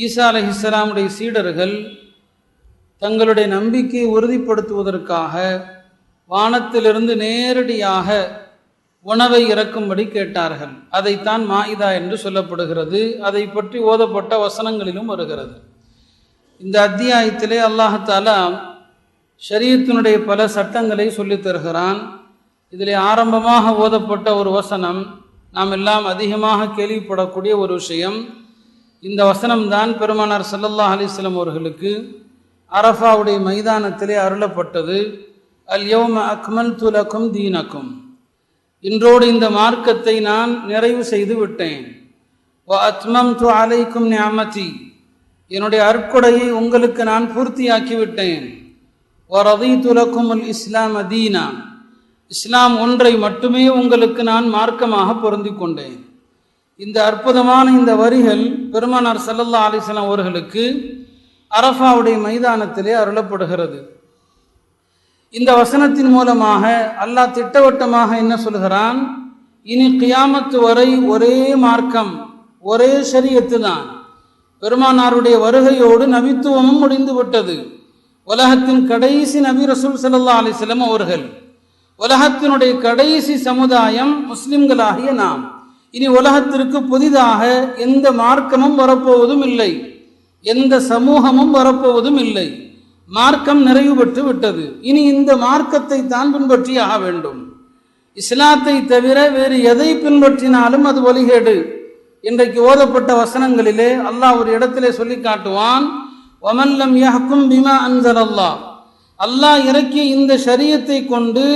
ஈசா அலைஹிஸ்ஸலாமுடைய சீடர்கள் தங்களுடைய நம்பிக்கையை உறுதிப்படுத்துவதற்காக வானத்திலிருந்து நேரடியாக உணவை இறக்கும்படி கேட்டார்கள். அதைத்தான் மாயிதா என்று சொல்லப்படுகிறது. அதை பற்றி ஓதப்பட்ட வசனங்களிலும் வருகிறது. இந்த அத்தியாயத்திலே அல்லாஹ் தஆலா ஷரீஅத்தினுடைய பல சட்டங்களை சொல்லித் தருகிறான். இதிலே ஆரம்பமாக ஓதப்பட்ட ஒரு வசனம் நாம் எல்லாம் அதிகமாக கேள்விப்படக்கூடிய ஒரு விஷயம். இந்த வசனம்தான் பெருமானார் ஸல்லல்லாஹு அலைஹி வஸல்லம் அவர்களுக்கு அரஃபாவுடைய மைதானத்திலே அருளப்பட்டது. அல் யௌம அக்மல்து லக்கும் தீனக்கும், இன்றோடு இந்த மார்க்கத்தை நான் நிறைவு செய்து விட்டேன். வ அத்மம்து அலைக்கும் நிஅமதி, என்னுடைய அருட்கொடையை உங்களுக்கு நான் பூர்த்தியாக்கி விட்டேன். வ ரதீது லக்குமுல் இஸ்லாம தீனா, இஸ்லாம் ஒன்றை மட்டுமே உங்களுக்கு நான் மார்க்கமாக பொருந்தி கொண்டேன். இந்த அற்புதமான இந்த வரிகள் பெருமானார் ஸல்லல்லாஹு அலைஹி வஸல்லம் அவர்களுக்கு அரஃபாவுடைய மைதானத்திலே அருளப்படுகிறது. இந்த வசனத்தின் மூலமாக அல்லாஹ் திட்டவட்டமாக என்ன சொல்கிறான்? இனி கியாமத்து வரை ஒரே மார்க்கம், ஒரே ஷரியத்து தான். பெருமானாருடைய வருகையோடு நபித்துவமும் முடிந்து விட்டது. உலகத்தின் கடைசி நபி ரசூல் ஸல்லல்லாஹு அலைஹி வஸல்லம் அவர்கள், உலகத்தினுடைய கடைசி சமுதாயம் முஸ்லிம்களாகிய நாம். இனி உலகத்திற்கு புதிதாக எந்த மார்க்கமும் வரப்போவதும் இல்லை, எந்த சமூகமும் வரப்போவதும் இல்லை. மார்க்கம் நிறைவு பெற்று விட்டது. இனி இந்த மார்க்கத்தை தான் பின்பற்றியாக வேண்டும். இஸ்லாத்தை தவிர வேறு எதை பின்பற்றினாலும் அது வழிகேடு. இன்றைக்கு ஓதப்பட்ட வசனங்களிலே அல்லாஹ் ஒரு இடத்திலே சொல்லி காட்டுவான், வமன் லம் யஹ்கும் பிமா அன்ஸலல்லாஹ், அல்லாஹ் இறக்கிய இந்த ஷரியத்தை கொண்டு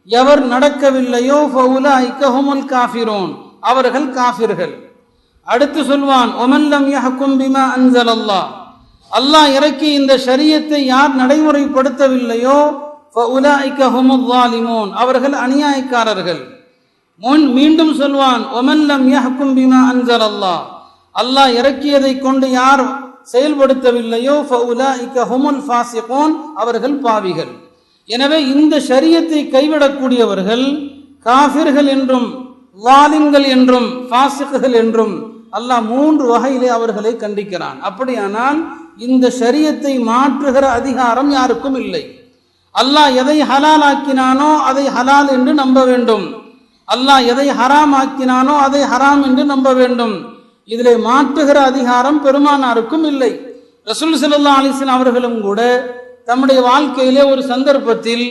எவர் நடக்கவில்லையோ ஃபஉலாயிக ஹுமுல் காஃபிரூன், அவர்கள் காஃபிர்கள். அடுத்து சொல்வான், வமன் லம் யஹ்கும் பிமா அன்ஸலல்லாஹ், அல்லாஹ் இறக்கி இந்த ஷரியத்தை யார் நடைமுறைப்படுத்தவில்லையோ ஃபஉலாயிக ஹுமுல் ஸாலிமூன், அவர்கள் அநியாயக்காரர்கள். மீண்டும் சொல்வான், வமன் லம் யஹ்கும் பிமா அன்ஸலல்லாஹ், அல்லாஹ் இறக்கியதை கொண்டு யார் செயல்படுத்தவில்லையோ ஃபஉலாயிக ஹுமுல் ஃபாஸிகூன், அவர்கள் பாவிகள். எனவே இந்த ஷரியத்தை கைவிடக்கூடியவர்கள் காஃபிர்கள் என்றும் ஸாலிம்கள் என்றும் ஃபாஸிக்குகள் என்றும் அல்லாஹ் 3 வகையிலே அவர்களை கண்டிக்கிறான். அப்படியானால் இந்த ஷரியத்தை மாற்றுகிற அதிகாரம் யாருக்கும் இல்லை. அல்லாஹ் எதை ஹலால் ஆக்கினானோ அதை ஹலால் என்று நம்ப வேண்டும். அல்லாஹ் எதை ஹராம் ஆக்கினானோ அதை ஹராம் என்று நம்ப வேண்டும். இதிலே மாற்றுகிற அதிகாரம் பெருமானாருக்கும் இல்லை. ரசூல் ஸல்லல்லாஹு அலைஹி வஸல்லம் அவர்களும் கூட தம்முடைய வாழ்க்கையிலே ஒரு சந்தர்ப்பத்தில்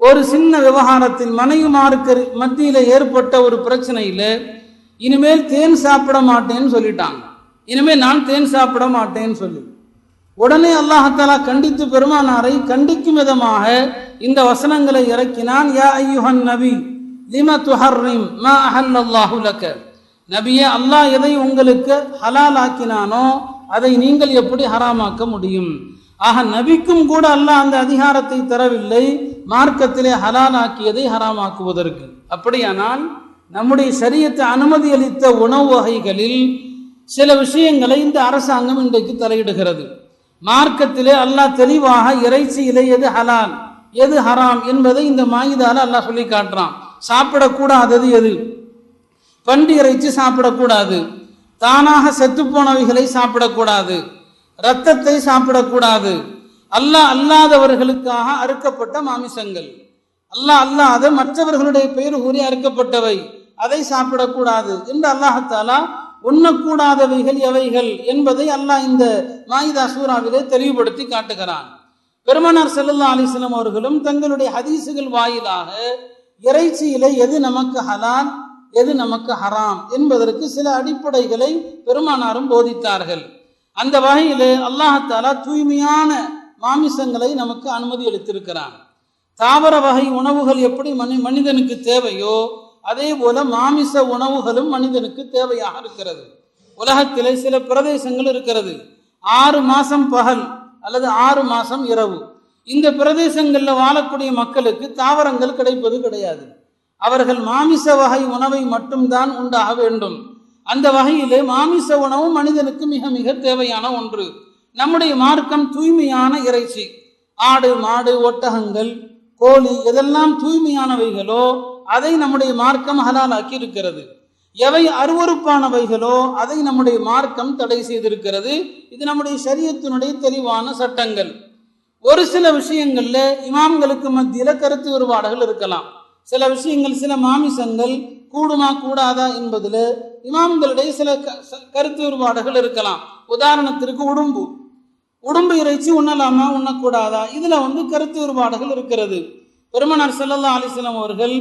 ஒரு சின்ன விவகாரத்தில் மனைவிமாருக்கு மத்தியில ஏற்பட்ட ஒரு பிரச்சனையில இனிமேல் தேன் சாப்பிட மாட்டேன்னு சொல்லிட்டாங்க. இனிமேல் நான் தேன் சாப்பிட மாட்டேன்னு சொல்லி உடனே அல்லாஹ் தஆலா கண்டித்து பெருமானாரை கண்டிக்கும் விதமாக இந்த வசனங்களை இறக்கினான். யா அய்யுஹன் நபி லிம துஹர்ரிம் மா அஹல்லல்லாஹு லக, நபியே, அல்லாஹ் எதை உங்களுக்கு ஹலால் ஆக்கினானோ அதை நீங்கள் எப்படி ஹராமாக்க முடியும்? ஆக நபிக்கும் கூட அல்லாஹ் அந்த அதிகாரத்தை தரவில்லை மார்க்கத்திலே ஹலால் ஆக்கியதை ஹராமாக்குவதற்கு. அப்படியானால் நம்முடைய ஷரியத்தை அனுமதி அளித்த உணவு வகைகளில் சில விஷயங்களை இந்த அரசாங்கம் இன்றைக்கு தலையிடுகிறது. மார்க்கத்திலே அல்லாஹ் தெளிவாக இறைச்சியிலே எது ஹலால் எது ஹராம் என்பதை இந்த மாயிதால அல்லாஹ் சொல்லி காட்டுறான். சாப்பிடக்கூடாதது எது? பன்றி இறைச்சி சாப்பிடக்கூடாது, தானாக செத்துப்போனவைகளை சாப்பிடக்கூடாது, இரத்தத்தை சாப்பிடக்கூடாது, அல்லாஹ் அல்லாதவர்களுக்காக அறுக்கப்பட்ட மாமிசங்கள், அல்லாஹ் அல்லாத மற்றவர்களுடைய பெயர் கூறி அறுக்கப்பட்டவை, அதை சாப்பிடக்கூடாது என்று அல்லாஹ் தஆலா உண்ணக்கூடாதவைகள் எவைகள் என்பதை அல்லாஹ் இந்த மாயிதா சூராவிலே தெளிவுபடுத்தி காட்டுகிறான். பெருமானார் ஸல்லல்லாஹு அலைஹி வஸல்லம் அவர்களும் தங்களுடைய ஹதீஸுகள் வாயிலாக இறைச்சியிலே எது நமக்கு ஹலால் எது நமக்கு ஹராம் என்பதற்கு சில அடிப்படைகளை பெருமானாரும் போதித்தார்கள். அந்த வகையிலே அல்லாஹ் தஆலா தூய்மையான மாமிசங்களை நமக்கு அனுமதி அளித்திருக்கிறான். தாவர வகை உணவுகள் எப்படி மனிதனுக்கு தேவையோ அதே போல மாமிச உணவுகளும் மனிதனுக்கு தேவையாக இருக்கிறது. உலகத்திலே சில பிரதேசங்கள் இருக்கிறது, 6 மாசம் பகல் அல்லது 6 மாசம் இரவு. இந்த பிரதேசங்களில் வாழக்கூடிய மக்களுக்கு தாவரங்கள் கிடைப்பது கிடையாது. அவர்கள் மாமிச வகை உணவை மட்டும்தான் உண்டாக வேண்டும். அந்த வகையிலே மாமிச உணவு மனிதனுக்கு மிக மிக தேவையான ஒன்று. நம்முடைய மார்க்கம் தூய்மையான இறைச்சி, ஆடு மாடு ஒட்டகங்கள் கோழி எதெல்லாம் தூய்மையானவைகளோ அதை நம்முடைய மார்க்கம் ஹலாலாக்கி இருக்கிறது. எவை அருவருப்பானவைகளோ அதை நம்முடைய மார்க்கம் தடை செய்திருக்கிறது. இது நம்முடைய ஷரியத்தினுடைய தெளிவான சட்டங்கள். ஒரு சில விஷயங்கள்ல இமாம்களுக்கு மத்தியில கருத்து வேறுபாடுகள் இருக்கலாம். சில விஷயங்கள், சில மாமிசங்கள் கூடுமா கூடாதா என்பதில் இமாம்களுடைய சில கருத்து வேறுபாடுகள் இருக்கலாம். உதாரணத்திற்கு உடும்பு இறைச்சி உண்ணலாமா உண்ணக்கூடாதா, இதுல கருத்து வேறுபாடுகள் இருக்கிறது. பெருமானார் ஸல்லல்லாஹு அலைஹி வஸல்லம் அவர்கள்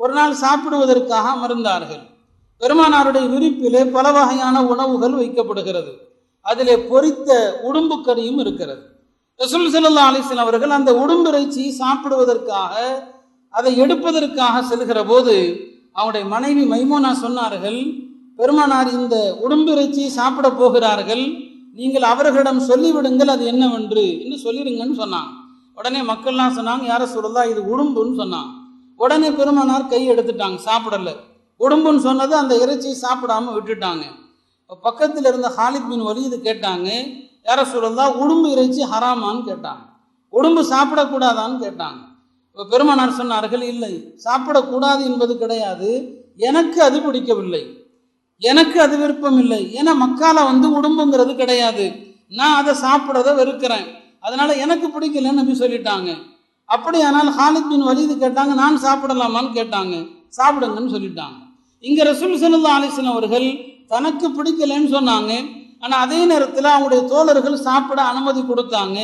ஒரு நாள் சாப்பிடுவதற்காக அமர்ந்தார்கள். பெருமானாருடைய விரிப்பிலே பல வகையான உணவுகள் வைக்கப்படுகிறது. அதிலே பொரித்த உடும்பு கறியும் இருக்கிறது. ரசூல் ஸல்லல்லாஹு அலைஹி வஸல்லம் அவர்கள் அந்த உடும்பு இறைச்சி சாப்பிடுவதற்காக, அதை எடுப்பதற்காக செல்கிற போது அவருடைய மனைவி மைமூனா சொன்னார்கள், பெருமானார் இந்த உடும்பு இறைச்சி சாப்பிட போகிறார்கள், நீங்கள் அவர்களிடம் சொல்லிவிடுங்கள் அது என்னவென்று சொல்லிடுங்கன்னு சொன்னாங்க. உடனே மக்கள்லாம் சொன்னாங்க, யார சொல்லலாம் இது உடும்புன்னு சொன்னாங்க. உடனே பெருமானார் கை எடுத்துட்டாங்க, சாப்பிடல. உடும்புன்னு சொன்னது அந்த இறைச்சியை சாப்பிடாம விட்டுட்டாங்க. பக்கத்தில் இருந்த ஹாலித் பின் வலீது கேட்டாங்க, யார சொல்லலாம் உடும்பு இறைச்சி ஹராமான்னு கேட்டாங்க, உடும்பு சாப்பிடக்கூடாதான்னு கேட்டாங்க. பெருமானார் சொன்னார்கள், இல்லை, சாப்பிடக்கூடாது என்பது கிடையாது, எனக்கு அது பிடிக்கவில்லை, எனக்கு அது விருப்பம் இல்லை. ஏன்னா மக்கால உடும்புங்கிறது கிடையாது, நான் அதை சாப்பிட்றத வெறுக்கிறேன், அதனால எனக்கு பிடிக்கலன்னு நபி சொல்லிட்டாங்க. அப்படியானால் ஹாலித் பின் வலீது கேட்டாங்க, நான் சாப்பிடலாமான்னு கேட்டாங்க, சாப்பிடுங்கன்னு சொல்லிட்டாங்க. இங்க ரசூல் ஸல்லல்லாஹு அலைஹி வஸல்லம் அவர்கள் தனக்கு பிடிக்கலன்னு சொன்னாங்க, ஆனா அதே நேரத்தில் அவங்களுடைய தோழர்கள் சாப்பிட அனுமதி கொடுத்தாங்க.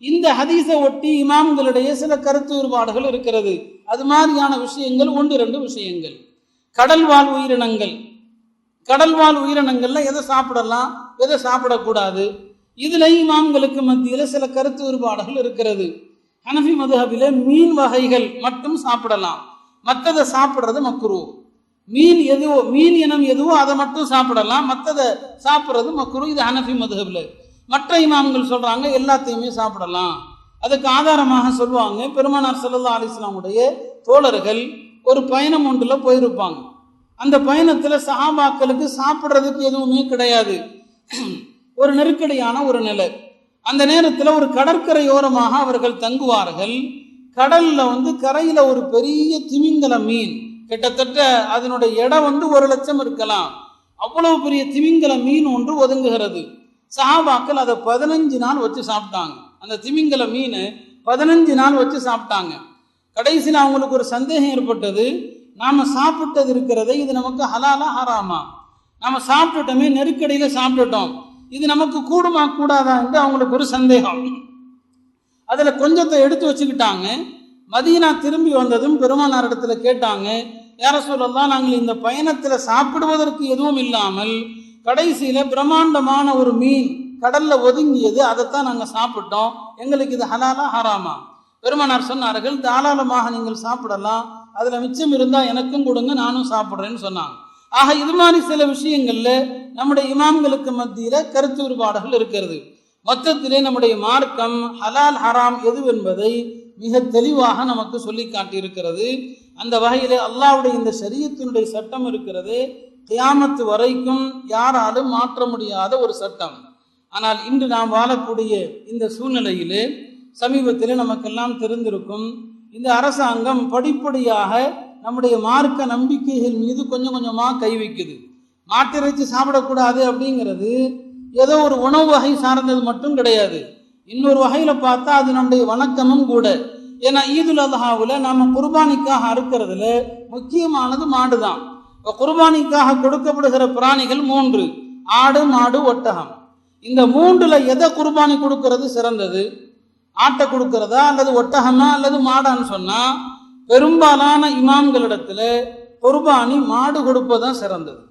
இந்த ஹதீஸை ஒட்டி இமாம்களுடைய சில கருத்து வேறுபாடுகள் இருக்கிறது. அது மாதிரியான விஷயங்கள் 1-2 விஷயங்கள். கடல்வாழ் உயிரினங்கள்ல எதை சாப்பிடலாம், எதை சாப்பிடக்கூடாது, இதுல இமாம்களுக்கு மத்தியில சில கருத்து வேறுபாடுகள் இருக்கிறது. ஹனஃபி மதுஹபில மீன் வகைகள் மட்டும் சாப்பிடலாம், மற்றதை சாப்பிட்றது மக்ரூ. மீன் இனம் எதுவோ அதை மட்டும் சாப்பிடலாம், மற்றதை சாப்பிட்றது மக்ரூ. இது ஹனஃபி மதுஹபில. மற்ற இமாம்கள் சொல்றாங்க எல்லாத்தையுமே சாப்பிடலாம். அதுக்கு ஆதாரமாக சொல்லுவாங்க, பெருமானார் ஸல்லல்லாஹு அலைஹி வஸல்லம் தோழர்கள் ஒரு பயணம் ஒன்றுல போயிருப்பாங்க. அந்த பயணத்துல சஹாபாக்களுக்கு சாப்பிட்றதுக்கு எதுவுமே கிடையாது. ஒரு நெருக்கடியான ஒரு நிலை. அந்த நேரத்தில் ஒரு கடற்கரையோரமாக அவர்கள் தங்குவார்கள். கடல்ல கரையில ஒரு பெரிய திமிங்கல மீன், கிட்டத்தட்ட அதனுடைய எடை 1,00,000 இருக்கலாம், அவ்வளவு பெரிய திமிங்கல மீன் ஒன்று ஒதுங்குகிறது. சஹாபாக்கள் அதை 15 நாள் வச்சு சாப்பிட்டாங்க. அந்த திமிங்கல மீன் 15 நாள் வச்சு சாப்பிட்டாங்க. கடைசியில் அவங்களுக்கு ஒரு சந்தேகம் ஏற்பட்டது, நாம சாப்பிட்டது இருக்கிறதே இது நமக்கு ஹலாலா ஹராமா, நாம சாப்பிட்டுட்டோமே, நெருக்கடியில சாப்பிட்டுட்டோம், இது நமக்கு கூடுமா கூடாதா என்று அவங்களுக்கு ஒரு சந்தேகம். அதுல கொஞ்சத்தை எடுத்து வச்சுக்கிட்டாங்க. மதீனா திரும்பி வந்ததும் பெருமானார் இடத்துல கேட்டாங்க, யார சொல்லலாம், நாங்கள் இந்த பயணத்துல சாப்பிடுவதற்கு எதுவும் இல்லாமல் கடைசியில பிரம்மாண்டமான ஒரு மீன் கடல்ல ஒதுங்கியது, அதைத்தான் நாங்க சாப்பிட்டோம், எங்களுக்கு இது ஹலாலா ஹராமா? பெருமானார் சொன்னார்கள், தாராளமாக நீங்கள் சாப்பிடலாம், அதுல மிச்சம் இருந்தா எனக்கும் கொடுங்க, நானும் சாப்பிட்றேன்னு சொன்னாங்க. ஆக இது மாதிரி சில விஷயங்கள்ல நம்முடைய இமாம்களுக்கு மத்தியில கருத்து வேறுபாடுகள் இருக்கிறது. மொத்தத்திலே நம்முடைய மார்க்கம் ஹலால் ஹராம் எது என்பதை மிக தெளிவாக நமக்கு சொல்லி காட்டியிருக்கிறது. அந்த வகையிலே அல்லாஹ்வுடைய இந்த ஷரியத்தினுடைய சட்டம் இருக்கிறது, கியாமத்து வரைக்கும் யாராலும் மாற்ற முடியாத ஒரு சட்டம். ஆனால் இன்று நாம் வாழக்கூடிய இந்த சூழ்நிலையிலே சமீபத்திலே நமக்கெல்லாம் தெரிந்திருக்கும், இந்த அரசாங்கம் படிப்படியாக நம்முடைய மார்க்க நம்பிக்கைகள் மீது கொஞ்சம் கொஞ்சமாக கை வைக்குது. மாட்டிறைச்சி சாப்பிடக்கூடாது அப்படிங்கிறது ஏதோ ஒரு உணவு வகை சார்ந்தது மட்டும் கிடையாது, இன்னொரு வகையில பார்த்தா அது நம்முடைய வணக்கமும் கூட. ஏன்னா ஈதுல் அல்ஹாவில் நாம குர்பானிக்காக அறுக்கிறதுல முக்கியமானது மாடு தான். இப்போ குர்பானிக்காக கொடுக்கப்படுகிற பிராணிகள் 3: ஆடு, மாடு, ஒட்டகம். இந்த 3ல எதை குர்பானி கொடுக்கறது சிறந்தது? ஆட்டை கொடுக்கறதா அல்லது ஒட்டகமா அல்லது மாடான்னு சொன்னா, பெரும்பாலான இமாம்களிடத்துல குர்பானி மாடு கொடுப்பதுதான் சிறந்தது.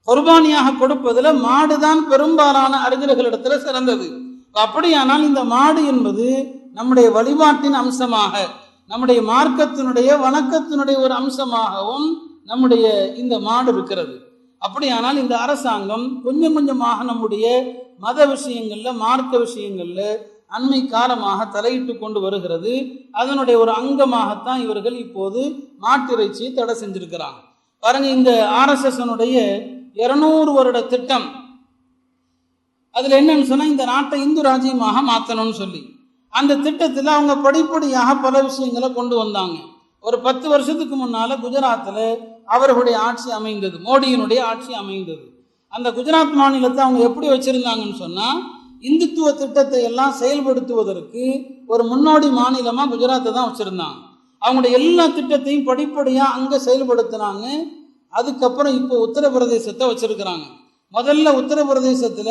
குர்பானியாக கொடுப்பதுல மாடுதான் பெரும்பாலான அறிஞர்களிடத்துல சிறந்தது. அப்படியானால் இந்த மாடு என்பது நம்முடைய வழிபாட்டின் அம்சமாக, நம்முடைய மார்க்கத்தினுடைய வணக்கத்தினுடைய ஒரு அம்சமாகவும் நம்முடைய இந்த மாடு இருக்கிறது. அப்படியானால் இந்த அரசாங்கம் கொஞ்சம் கொஞ்சமாக நம்முடைய மத விஷயங்கள்ல, மார்க்க விஷயங்கள்ல அண்மை காலமாக தலையிட்டு கொண்டு வருகிறது. அதனுடைய ஒரு அங்கமாகத்தான் இவர்கள் இப்போது மாட்டிறைச்சியை தடை செஞ்சிருக்கிறாங்க. பாருங்க, இந்த RSS 200 வருட திட்டம், அதுல என்னன்னு சொன்னா, இந்த நாட்டை இந்து ராஜ்யமாக மாற்றணும்னு சொல்லி அந்த திட்டத்தில் அவங்க படிப்படியாக பல விஷயங்களை கொண்டு வந்தாங்க. ஒரு 10 வருஷத்துக்கு முன்னால குஜராத்தில் அவர்களுடைய ஆட்சி அமைந்தது, மோடியினுடைய ஆட்சி அமைந்தது. அந்த குஜராத் மாநிலத்தை அவங்க எப்படி வச்சிருந்தாங்கன்னு சொன்னா, இந்துத்துவ திட்டத்தை எல்லாம் செயல்படுத்துவதற்கு ஒரு முன்னோடி மாநிலமா குஜராத்தை தான் வச்சிருந்தாங்க. அவங்களுடைய எல்லா திட்டத்தையும் படிப்படியா அங்க செயல்படுத்தினாங்க. அதுக்கப்புறம் இப்போ உத்தரப்பிரதேசத்தை வச்சிருக்கிறாங்க. முதல்ல உத்தரப்பிரதேசத்துல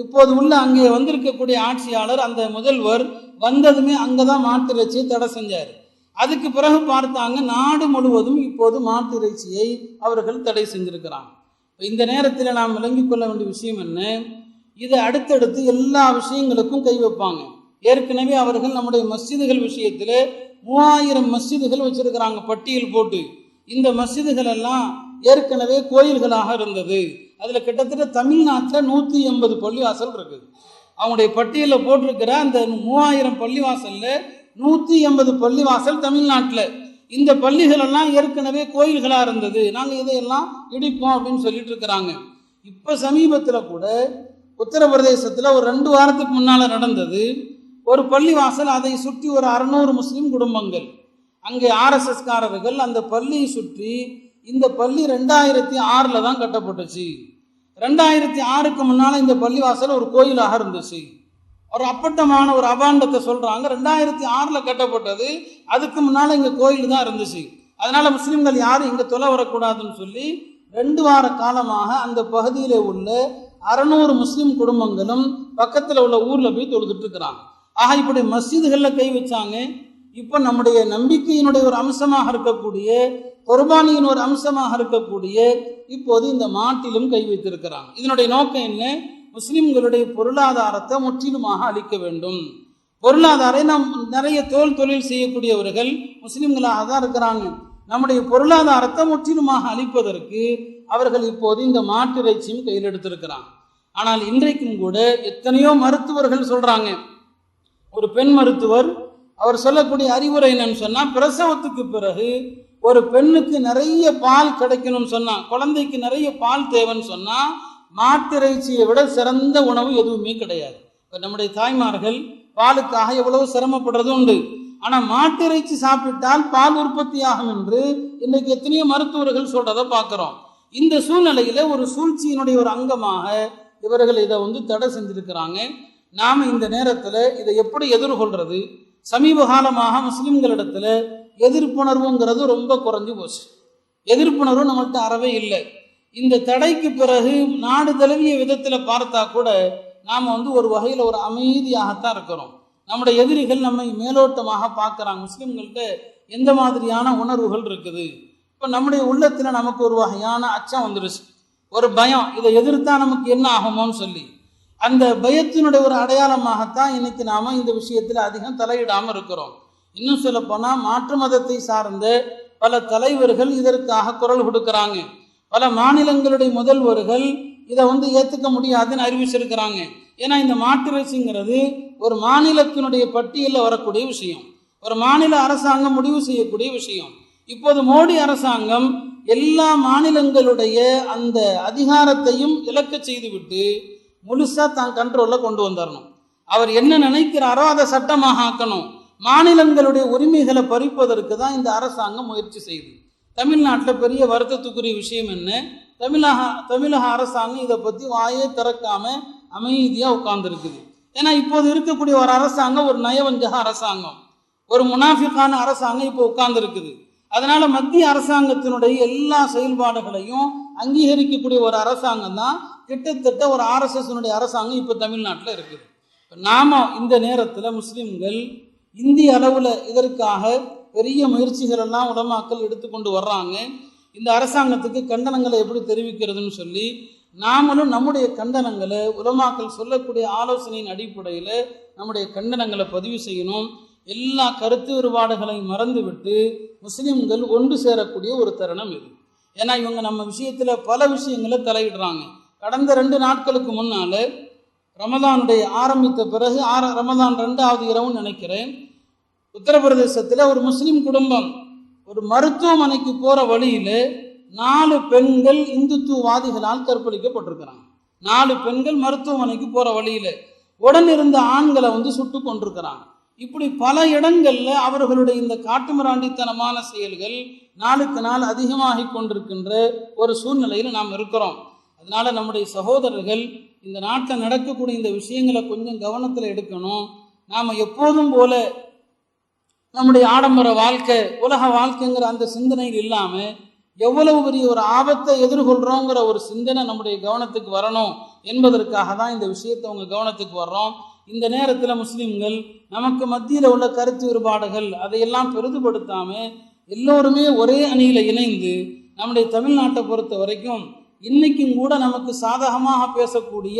இப்போது உள்ள அங்கே வந்திருக்கக்கூடிய ஆட்சியாளர், அந்த முதல்வர் வந்ததுமே அங்கதான் மாட்டு இறைச்சியை தடை செஞ்சார். அதுக்கு பிறகு பார்த்தாங்க, நாடு முழுவதும் இப்போது மாட்டு இறைச்சியை அவர்கள் தடை செஞ்சிருக்கிறாங்க. இந்த நேரத்தில் நாம் விளங்கிக் கொள்ள வேண்டிய விஷயம் என்ன, இது அடுத்தடுத்து எல்லா விஷயங்களுக்கும் கை வைப்பாங்க. ஏற்கனவே அவர்கள் நம்முடைய மஸ்ஜிதுகள் விஷயத்தில் 3000 மஸ்ஜிதுகள் வச்சிருக்கிறாங்க பட்டியல் போட்டு. இந்த மஸ்ஜிதுகள் எல்லாம் ஏற்கனவே கோயில்களாக இருந்தது. அதுல கிட்டத்தட்ட தமிழ்நாட்டில் 180 பள்ளிவாசல் இருக்குது. அவங்களுடைய பட்டியலில் போட்டிருக்கிற அந்த 3000 பள்ளிவாசல்ல 180 பள்ளிவாசல் தமிழ்நாட்டில். இந்த பள்ளிகள் எல்லாம் ஏற்கனவே கோயில்களா இருந்தது, நாங்கள் இதையெல்லாம் இடிப்போம் அப்படின்னு சொல்லிட்டு இருக்கிறாங்க. இப்ப சமீபத்துல கூட உத்தரப்பிரதேசத்துல ஒரு 2 வாரத்துக்கு முன்னால நடந்தது. ஒரு பள்ளிவாசல், அதை சுற்றி ஒரு 600 முஸ்லிம் குடும்பங்கள், அங்கே RSS காரர்கள் அந்த பள்ளியை சுற்றி, இந்த பள்ளி 2006 தான் கட்டப்பட்டுச்சு. 2006க்கு முன்னால இந்த பள்ளிவாசல் ஒரு கோயிலாக இருந்துச்சு. ஒரு அப்பட்டமான ஒரு அபாண்டத்தை சொல்றாங்க. 2006 கட்டப்பட்டது, அதுக்கு முன்னால இங்க கோயில் தான் இருந்துச்சு. அதனால முஸ்லிம்கள் யாரும் இங்க தொலை வரக்கூடாதுன்னு சொல்லி 2 வார காலமாக அந்த பகுதியில உள்ள 600 முஸ்லிம் குடும்பங்களும் பக்கத்துல உள்ள ஊர்ல போய் தொழுதுட்டு இருக்கிறாங்க. ஆக இப்படி மஸ்ஜிதுகள்ல கை வச்சாங்க. இப்ப நம்முடைய நம்பிக்கையினுடைய ஒரு அம்சமாக இருக்கக்கூடிய, குர்பானியின் ஒரு அம்சமாக இருக்கக்கூடிய இப்போது இந்த மாட்டிலும் கை வைத்திருக்கிறாங்க. இதனுடைய நோக்கம் என்ன? முஸ்லிம்களுடைய பொருளாதாரத்தை முற்றிலுமாக அளிக்க வேண்டும். பொருளாதாரம், நம் நிறைய தொழில் செய்யக்கூடியவர்கள் முஸ்லிம்களாக தான் இருக்கிறாங்க. நம்முடைய பொருளாதாரத்தை முற்றிலுமாக அளிப்பதற்கு அவர்கள் இப்போது இந்த மாட்டு இறைச்சியும் கையில் எடுத்திருக்கிறாங்க. ஆனால் இன்றைக்கும் கூட எத்தனையோ மருத்துவர்கள் சொல்றாங்க, ஒரு பெண் மருத்துவர் அவர் சொல்லக்கூடிய அறிவுரை என்னன்னு சொன்னா, பிரசவத்துக்கு பிறகு ஒரு பெண்ணுக்கு நிறைய பால் கிடைக்கணும்னு சொன்னா, குழந்தைக்கு நிறைய பால் தேவைன்னு சொன்னா, மாட்டிறைச்சியை விட சிறந்த உணவு எதுவுமே கிடையாது. இப்போ நம்முடைய தாய்மார்கள் பாலுக்காக எவ்வளவு சிரமப்படுறது உண்டு. ஆனா மாட்டிறைச்சி சாப்பிட்டால் பால் உற்பத்தி ஆகும் என்று இன்னைக்கு எத்தனையோ மருத்துவர்கள் சொல்றதை பார்க்கிறோம். இந்த சூழ்நிலையில ஒரு சூழ்ச்சியினுடைய ஒரு அங்கமாக இவர்கள் இதை தடை செஞ்சிருக்கிறாங்க. நாம இந்த நேரத்துல இதை எப்படி எதிர்கொள்றது? சமீப காலமாக முஸ்லிம்களிடத்துல எதிர்ப்புணர்வுங்கிறது ரொம்ப குறைஞ்சு போச்சு. எதிர்ப்புணர்வு நம்மள்கிட்ட அறவே இல்லை. இந்த தடைக்கு பிறகு நாடு தழுவிய விதத்துல பார்த்தா கூட நாம ஒரு வகையில ஒரு அமைதியாகத்தான் இருக்கிறோம். நம்முடைய எதிரிகள் நம்மை மேலோட்டமாக பார்க்கறாங்க. முஸ்லிம்கள்ட்ட எந்த மாதிரியான உணர்வுகள் இருக்குது? இப்ப நம்முடைய உள்ளத்துல நமக்கு ஒரு வகையான அச்சம் வந்துருச்சு, ஒரு பயம், இதை எதிர்த்தா நமக்கு என்ன ஆகுமோன்னு சொல்லி. அந்த பயத்தினுடைய ஒரு அடையாளமாகத்தான் இன்னைக்கு நாம இந்த விஷயத்துல அதிகம் தலையிடாம இருக்கிறோம். இன்னும் சொல்ல போனா மாற்று மதத்தை சார்ந்த பல தலைவர்கள் இதற்காக குரல் கொடுக்கிறாங்க. பல மாநிலங்களுடைய முதல்வர்கள் இதை ஏற்றுக்க முடியாதுன்னு அறிவிச்சிருக்கிறாங்க. ஏன்னா இந்த மாட்டிறைச்சிங்கிறது ஒரு மாநிலத்தினுடைய பட்டியலில் வரக்கூடிய விஷயம், ஒரு மாநில அரசாங்கம் முடிவு செய்யக்கூடிய விஷயம். இப்போது மோடி அரசாங்கம் எல்லா மாநிலங்களுடைய அந்த அதிகாரத்தையும் இழக்க செய்துவிட்டு முழுசா தான் கண்ட்ரோல்ல கொண்டு வந்துடணும். அவர் என்ன நினைக்கிறாரோ அதை சட்டமாக ஆக்கணும். மாநிலங்களுடைய உரிமைகளை பறிப்பதற்கு தான் இந்த அரசாங்கம் முயற்சி செய்யுது. தமிழ்நாட்டில் பெரிய வருத்தத்துக்குரிய விஷயம் என்ன? தமிழக அரசாங்கம் இதை பத்தி வாயே திறக்காம அமைதியா உட்கார்ந்துருக்குது. ஏன்னா இப்போது இருக்கக்கூடிய ஒரு அரசாங்கம் ஒரு நயவஞ்சக அரசாங்கம், ஒரு முனாஃபிக்கான அரசாங்கம் இப்போ உட்கார்ந்து இருக்குது. அதனால மத்திய அரசாங்கத்தினுடைய எல்லா செயல்பாடுகளையும் அங்கீகரிக்கக்கூடிய ஒரு அரசாங்கம் தான் கிட்டத்தட்ட ஒரு RSS அரசாங்கம் இப்போ தமிழ்நாட்டில் இருக்குது. நாம இந்த நேரத்தில் முஸ்லிம்கள் இந்திய அளவில் இதற்காக பெரிய முயற்சிகள் எல்லாம் உலமாக்கள் எடுத்துக்கொண்டு வர்றாங்க. இந்த அரசாங்கத்துக்கு கண்டனங்களை எப்படி தெரிவிக்கிறதுன்னு சொல்லி நாமளும் நம்முடைய கண்டனங்களை உலமாக்கள் சொல்லக்கூடிய ஆலோசனையின் அடிப்படையில் நம்முடைய கண்டனங்களை பதிவு செய்யணும். எல்லா கருத்து வேறுபாடுகளையும் மறந்துவிட்டு முஸ்லிம்கள் ஒன்று சேரக்கூடிய ஒரு தருணம் இது. ஏன்னா இவங்க நம்ம விஷயத்தில் பல விஷயங்களை தலையிடுறாங்க. கடந்த 2 நாட்களுக்கு முன்னால ரமதானுடைய ஆரம்பித்த பிறகு ரமதான் 2வது இரவுன்னு நினைக்கிறேன், உத்தரப்பிரதேசத்தில் ஒரு முஸ்லிம் குடும்பம் ஒரு மருத்துவமனைக்கு போற வழியில 4 பெண்கள் இந்துத்துவவாதிகளால் கற்பழிக்கப்பட்டிருக்கிறாங்க. 4 பெண்கள் மருத்துவமனைக்கு போற வழியில உடன் இருந்த ஆண்களை சுட்டு கொண்டிருக்கிறாங்க. இப்படி பல இடங்கள்ல அவர்களுடைய இந்த காட்டுமிராண்டித்தனமான செயல்கள் நாளுக்கு நாள் அதிகமாகி கொண்டிருக்கின்ற ஒரு சூழ்நிலையில் நாம் இருக்கிறோம். அதனால நம்முடைய சகோதரர்கள் இந்த நாட்டில் நடக்கக்கூடிய இந்த விஷயங்களை கொஞ்சம் கவனத்தில் எடுக்கணும். நாம் எப்போதும் போல நம்முடைய ஆடம்பர வாழ்க்கை, உலக வாழ்க்கைங்கிற அந்த சிந்தனையில் இல்லாமல் எவ்வளவு பெரிய ஒரு ஆபத்தை எதிர்கொள்கிறோங்கிற ஒரு சிந்தனை நம்முடைய கவனத்துக்கு வரணும் என்பதற்காக தான் இந்த விஷயத்தை உங்கள் கவனத்துக்கு வர்றோம். இந்த நேரத்தில் முஸ்லீம்கள் நமக்கு மத்தியில் உள்ள கருத்து வேறுபாடுகள் அதையெல்லாம் பெரிதுபடுத்தாமல் எல்லோருமே ஒரே அணியில் இணைந்து நம்முடைய தமிழ்நாட்டை பொறுத்த வரைக்கும் இன்னைக்கும் கூட நமக்கு சாதகமாக பேசக்கூடிய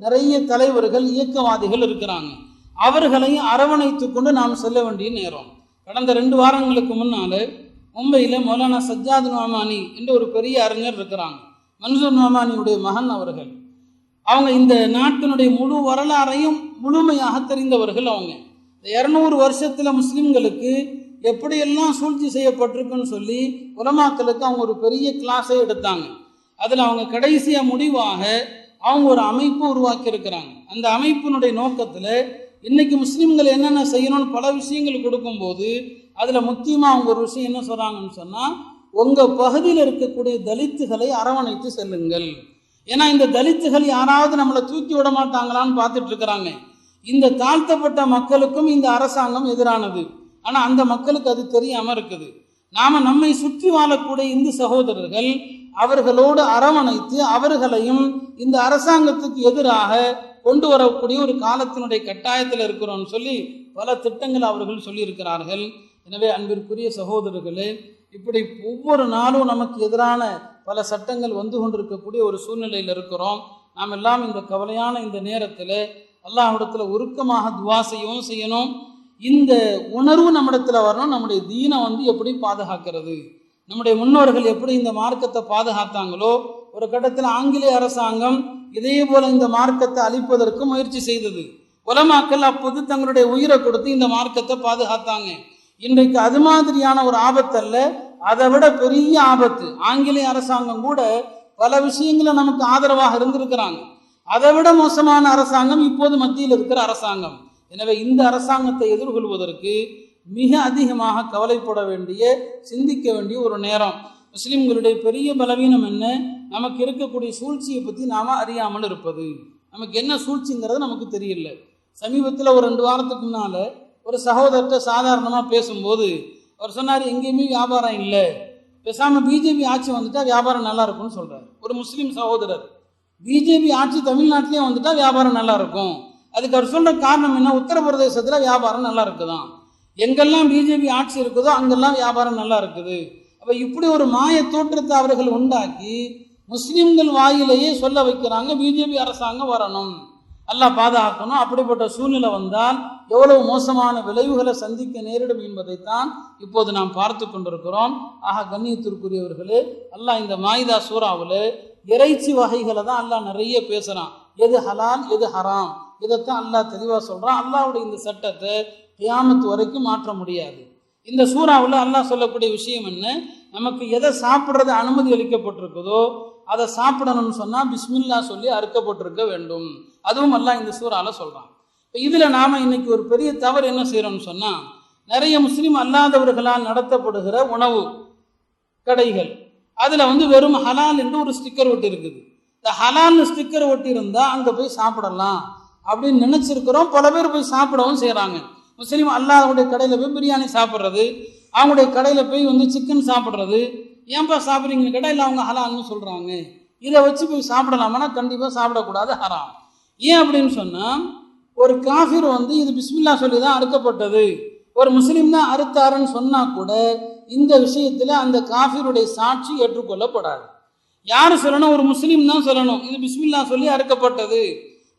நிறைய தலைவர்கள், இயக்கவாதிகள் இருக்கிறாங்க. அவர்களையும் அரவணைத்து கொண்டு நாம் செல்ல வேண்டிய நேரம். கடந்த 2 வாரங்களுக்கு முன்னால் மும்பையில் மௌலானா சஜ்ஜாத் நுஅமானி என்ற ஒரு பெரிய அறிஞர் இருக்கிறாங்க. மன்சூர் நுஅமானியுடைய மகன் அவர்கள். அவங்க இந்த நாட்டினுடைய முழு வரலாறையும் முழுமையாக தெரிந்தவர்கள். அவங்க 200 வருஷத்தில் முஸ்லீம்களுக்கு எப்படியெல்லாம் சூழ்ச்சி செய்யப்பட்டிருக்குன்னு சொல்லி உலமாக்களுக்கு அவங்க ஒரு பெரிய கிளாஸை எடுத்தாங்க. அதில் அவங்க கடைசியாக முடிவாக அவங்க ஒரு அமைப்பு உருவாக்கி இருக்கிறாங்க. அந்த அமைப்பினுடைய நோக்கத்தில் இன்னைக்கு முஸ்லீம்கள் என்னென்ன செய்யணும்னு பல விஷயங்கள் கொடுக்கும்போது அதில் முக்கியமாக அவங்க ஒரு விஷயம் என்ன சொல்கிறாங்கன்னு சொன்னால், உங்கள் பகுதியில் இருக்கக்கூடிய தலித்துகளை அரவணைத்து செல்லுங்கள். ஏன்னா இந்த தலித்துகள் யாராவது நம்மளை தூக்கி விட மாட்டாங்களான்னு பார்த்துட்டு இருக்கிறாங்க. இந்த தாழ்த்தப்பட்ட மக்களுக்கும் இந்த அரசாங்கம் எதிரானது. ஆனால் அந்த மக்களுக்கு அது தெரியாமல் இருக்குது. நாம் நம்மை சுற்றி வாழக்கூடிய இந்து சகோதரர்கள் அவர்களோடு அரவணைத்து அவர்களையும் இந்த அரசாங்கத்துக்கு எதிராக கொண்டு வரக்கூடிய ஒரு காலத்தினுடைய கட்டாயத்தில் இருக்கிறோம்னு சொல்லி பல திட்டங்கள் அவர்கள் சொல்லியிருக்கிறார்கள். எனவே அன்பிற்குரிய சகோதரர்களே, இப்படி ஒவ்வொரு நாளும் நமக்கு எதிரான பல சட்டங்கள் வந்து கொண்டிருக்கக்கூடிய ஒரு சூழ்நிலையில் இருக்கிறோம். நாம் எல்லாம் இந்த கவலையான இந்த நேரத்தில் அல்லாஹ்விடத்தில் உருக்கமாக துவா செய்யணும். இந்த உணர்வு நம்மிடத்தில் வரணும். நம்முடைய தீனை எப்படி பாதுகாக்கிறது, நம்முடைய முன்னோர்கள் எப்படி இந்த மார்க்கத்தை பாதுகாத்தாங்களோ, ஒரு கட்டத்தில் ஆங்கிலேய அரசாங்கம் இதே போல இந்த மார்க்கத்தை அழிப்பதற்கு முயற்சி செய்தது. உலமாக்கள் அப்போது தங்களுடைய உயிரை கொடுத்து இந்த மார்க்கத்தை பாதுகாத்தாங்க. இன்றைக்கு அது மாதிரியான ஒரு ஆபத்து அல்ல, அதை விட பெரிய ஆபத்து. ஆங்கிலேய அரசாங்கம் கூட பல விஷயங்களை நமக்கு ஆதரவாக இருந்திருக்கிறாங்க. அதை விட மோசமான அரசாங்கம் இப்போது மத்தியில் இருக்கிற அரசாங்கம். எனவே இந்த அரசாங்கத்தை எதிர்கொள்வதற்கு மிக அதிகமாக கவலைப்பட வேண்டிய, சிந்திக்க வேண்டிய ஒரு நேரம். முஸ்லிம்களுடைய பெரிய பலவீனம் என்ன? நமக்கு இருக்கக்கூடிய சூழ்ச்சியை பற்றி நாம் அறியாமல் இருப்பது. நமக்கு என்ன சூழ்ச்சிங்கிறது நமக்கு தெரியல. சமீபத்தில் ஒரு 2 வாரத்துக்கு முன்னால் ஒரு சகோதரர்கிட்ட சாதாரணமாக பேசும்போது அவர் சொன்னார், எங்கேயுமே வியாபாரம் இல்லை, பேசாமல் பிஜேபி ஆட்சி வந்துட்டால் வியாபாரம் நல்லா இருக்கும்னு சொல்கிறார். ஒரு முஸ்லீம் சகோதரர், பிஜேபி ஆட்சி தமிழ்நாட்டிலே வந்துட்டால் வியாபாரம் நல்லா இருக்கும். அதுக்கு அவர் சொல்கிற காரணம் என்ன? உத்தரப்பிரதேசத்தில் வியாபாரம் நல்லா இருக்குதான், எங்கெல்லாம் பிஜேபி ஆட்சி இருக்குதோ அங்கெல்லாம் வியாபாரம் நல்லா இருக்குது. அப்போ இப்படி ஒரு மாய தோற்றத்தை அவர்கள் உண்டாக்கி முஸ்லீம்கள் வாயிலேயே சொல்ல வைக்கிறாங்க, பிஜேபி அரசாங்கம் வரணும், அல்லாஹ் பாதுகாக்கணும். அப்படிப்பட்ட சூழ்நிலை வந்தால் எவ்வளவு மோசமான விளைவுகளை சந்திக்க நேரிடும் என்பதைத்தான் இப்போது நாம் பார்த்து கொண்டிருக்கிறோம். ஆக கண்ணியத்திற்குரியவர்களே, அல்லாஹ் இந்த மாயிதா சூறாவில் இறைச்சி வகைகளை தான் அல்லாஹ் நிறைய பேசுகிறான். எது ஹலால் எது ஹராம் இதைத்தான் அல்லாஹ் தெளிவாக சொல்கிறான். அல்லாஹ்வுடைய இந்த சட்டத்தை கியாமத் வரைக்கும் மாற்ற முடியாது. இந்த சூறாவில் அல்லாஹ் சொல்லக்கூடிய விஷயம் என்ன? நமக்கு எதை சாப்பிட்றது அனுமதி அளிக்கப்பட்டிருக்குதோ அதை சாப்பிடணும்னு சொன்னால் பிஸ்மில்லா சொல்லி அறுக்கப்பட்டிருக்க வேண்டும். அதுவும் அல்லாஹ் இந்த சூறாவில் சொல்கிறான். இப்போ இதில் நாம் இன்னைக்கு ஒரு பெரிய தவறு என்ன செய்கிறோம்னு சொன்னால், நிறைய முஸ்லீம் அல்லாதவர்களால் நடத்தப்படுகிற உணவு கடைகள் அதில் வெறும் ஹலால் என்று ஒரு ஸ்டிக்கர் ஒட்டி இருக்குது. இந்த ஹலால்னு ஸ்டிக்கர் ஒட்டி இருந்தால் அங்கே போய் சாப்பிடலாம் அப்படின்னு நினச்சிருக்கிறோம். பல பேர் போய் சாப்பிடவும் செய்கிறாங்க. முஸ்லீம் அல்லாதவங்களுடைய கடையில் போய் பிரியாணி சாப்பிட்றது, அவங்களுடைய கடையில் போய் சிக்கன் சாப்பிட்றது. ஏன்பா சாப்பிட்றீங்க? கடையில் அவங்க ஹலால்னு சொல்கிறாங்க, இதை வச்சு போய் சாப்பிடலாமான்னா கண்டிப்பாக சாப்பிடக்கூடாது, ஹராம். ஏன் அப்படின்னு சொன்னால், ஒரு காஃபிர் இது பிஸ்மில்லா சொல்லி தான் அறுக்கப்பட்டது, ஒரு முஸ்லீம் தான் அறுத்தாருன்னு சொன்னால் கூட இந்த விஷயத்தில் அந்த காஃபிருடைய சாட்சி ஏற்றுக்கொள்ளப்படாது. யார் சொல்லணும்? ஒரு முஸ்லீம் தான் சொல்லணும், இது பிஸ்மில்லா சொல்லி அறுக்கப்பட்டது,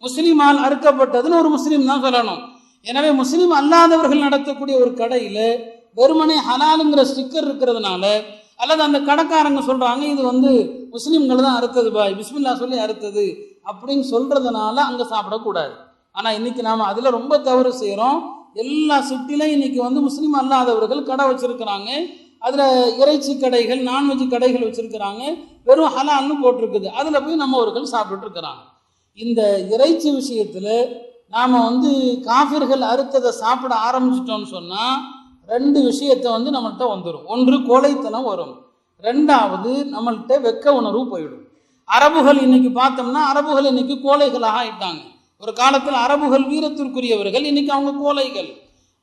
முஸ்லீமால் அறுக்கப்பட்டதுன்னு ஒரு முஸ்லீம் தான் சொல்லணும். எனவே முஸ்லீம் அல்லாதவர்கள் நடத்தக்கூடிய ஒரு கடையில் வெறுமனே ஹலாலுங்கிற ஸ்டிக்கர் இருக்கிறதுனால, அல்லது அந்த கடைக்காரங்க சொல்கிறாங்க இது முஸ்லீம்கள் தான் அறுத்தது பாய், பிஸ்மில்லா சொல்லி அறுத்தது அப்படின்னு சொல்கிறதுனால அங்கே சாப்பிடக்கூடாது. ஆனால் இன்றைக்கி நாம் அதில் ரொம்ப தவறு செய்கிறோம். எல்லா சிட்டிலையும் இன்றைக்கி முஸ்லீம் அல்லாதவர்கள் கடை வச்சுருக்கிறாங்க. அதில் இறைச்சி கடைகள், நான்வெஜ் கடைகள் வச்சுருக்கிறாங்க, வெறும் ஹலால்னு போட்டிருக்குது. அதில் போய் நம்மவர்கள் சாப்பிட்டுட்டு இருக்கிறாங்க. இந்த இறைச்சி விஷயத்தில் நாம் காஃபிர்கள் அறுத்ததை சாப்பிட ஆரம்பிச்சிட்டோம்னு சொன்னால் 2 விஷயத்தை நம்மள்கிட்ட வந்துடும். ஒன்று கோழைத்தனம் வரும், 2வது நம்மள்கிட்ட வெக்க உணர்வு போயிடும். அரபுகள் இன்னைக்கு பார்த்தோம்னா அரபுகள் இன்னைக்கு கோழைகளாக ஆயிட்டாங்க. ஒரு காலத்தில் அரபுகள் வீரத்திற்குரியவர்கள், இன்னைக்கு அவங்க கோழைகள்.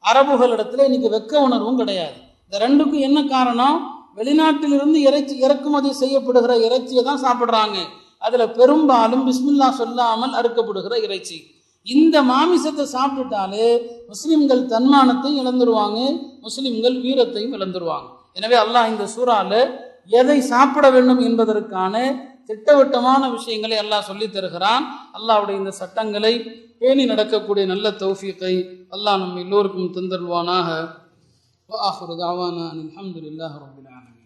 அரபுகளிடத்துல இன்னைக்கு வெக்க உணர்வும் கிடையாது. இந்த 2க்கும் என்ன காரணம்? வெளிநாட்டிலிருந்து இறக்குமதி செய்யப்படுகிற இறைச்சியை தான் சாப்பிட்றாங்க. அதுல பெரும்பாலும் பிஸ்மில்லா சொல்லாமல் அறுக்கப்படுகிற இறைச்சி. இந்த மாமிசத்தை சாப்பிட்டுட்டாலே முஸ்லிம்கள் தன்மானத்தை இழந்துருவாங்க, முஸ்லிம்கள் வீரத்தையும் இழந்துருவாங்க. எனவே அல்லாஹ் இந்த சூறால எதை சாப்பிட வேண்டும் என்பதற்கான திட்டவட்டமான விஷயங்களை அல்லாஹ் சொல்லி தருகிறான். அல்லாஹ்வுடைய இந்த சட்டங்களை பேணி நடக்கக்கூடிய நல்ல தௌஃபீக்கை அல்லாஹ் நம்ம எல்லோருக்கும் தந்தருவானாக. வஆஹிரு தஅவானா அல்ஹம்துலில்லாஹி ரப்பில் ஆலமீன்.